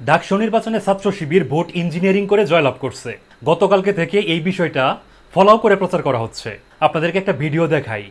ডাকসু নির্বাচনে ছাত্র শিবির vote engineering করে জয়লাভ করছে। গতকালকে থেকে এই বিষয়টা ফলো করে প্রচার করা হচ্ছে। আপনাদেরকে একটা ভিডিও দেখাই।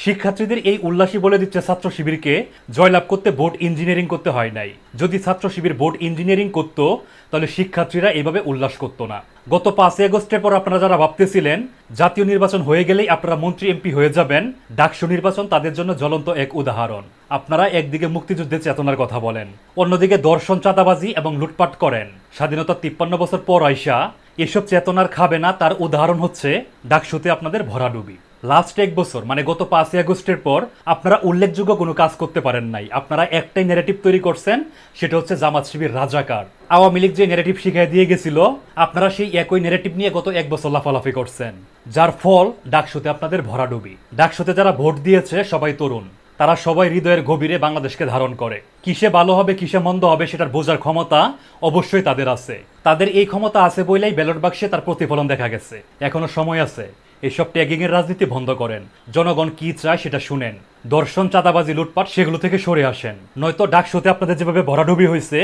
শিক্ষার্থীদের এই উল্লাসই বলে দিচ্ছে ছাত্র শিবিরকে জয়লাভ করতে ভোট ইঞ্জিনিয়ারিং করতে হয় নাই। যদি ছাত্র শিবির ভোট ইঞ্জিনিয়ারিং করতো তাহলে শিক্ষার্থীরা এইভাবে উল্লাস করতো না। গত 5 আগস্টের পর আপনারা যারা ভাবতেছিলেন জাতীয় নির্বাচন হয়ে গেলেই আপনারা মন্ত্রী এমপি হয়ে যাবেন, ডাকসু নির্বাচন তাদের জন্য জ্বলন্ত এক উদাহরণ। আপনারা একদিকে মুক্তিযুদ্ধের চেতনার কথা বলেন, অন্যদিকে দর্শন, চাঁদাবাজি এবং লুটপাট করেন। স্বাধীনতার 53 বছর পর আইসা এসব চেতনার খাবে না, তার উদাহরণ হচ্ছে ডাকসুতে আপনাদের ভরাডুবি। লাস্ট 1 বছর মানে গত 5 আগস্টের পর আপনারা উল্লেখযোগ্য কোনো কাজ করতে পারেন নাই। আপনারা একটাই ন্যারেটিভ তৈরি করছেন, সেটা হচ্ছে জামাত শিবির রাজাকার। আওয়ামী লীগ যে ন্যারেটিভ শিখাই দিয়ে গেছিল, আপনারা সেই একই ন্যারেটিভ নিয়ে গত 1 বছর লাফালাফি করছেন, যার ফল ডাকসুতে আপনাদের ভরাডুবি। ডাকসুতে যারা ভোট দিয়েছে সবাই তরুণ, তারা সবাই হৃদয়ের গভীরে বাংলাদেশকে ধারণ করে। কিসে ভালো হবে কিসে মন্দ হবে সেটার বোঝার ক্ষমতা অবশ্যই তাদের আছে। তাদের এই ক্ষমতা আছে বলেই ব্যালট বাক্সে তার প্রতিফলন দেখা গেছে। এখনো সময় আছে, এসব ট্যাগিং এর রাজনীতি বন্ধ করেন। জনগণ কি চায় সেটা শুনেন। দর্শন, চাঁদাবাজি, লুটপাট সেগুলো থেকে সরে আসেন, নয়তো ডাকসুতে আপনাদের যেভাবে ভরাডুবি হয়েছে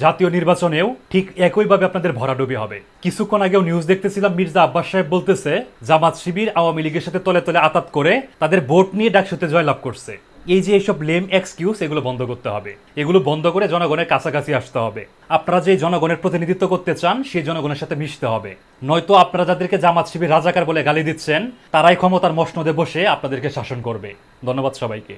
জাতীয় নির্বাচনেও ঠিক একইভাবে আপনাদের ভরাডুবি হবে। কিছুক্ষণ আগেও নিউজ দেখতেছিলাম, মির্জা আব্বাস সাহেব বলতেছে জামাত শিবির আওয়ামী লীগের সাথে তলে তলে আতাত করে তাদের ভোট নিয়ে ডাকসুতে জয়লাভ করছে। এই যে এইসব লেম এক্সকিউজ, এগুলো বন্ধ করতে হবে। এগুলো বন্ধ করে জনগণের কাছাকাছি আসতে হবে। আপনারা যে জনগণের প্রতিনিধিত্ব করতে চান সেই জনগণের সাথে মিশতে হবে, নয়তো আপনারা যাদেরকে জামাত শিবির রাজাকার বলে গালি দিচ্ছেন তারাই ক্ষমতার মসনদে বসে আপনাদেরকে শাসন করবে। ধন্যবাদ সবাইকে।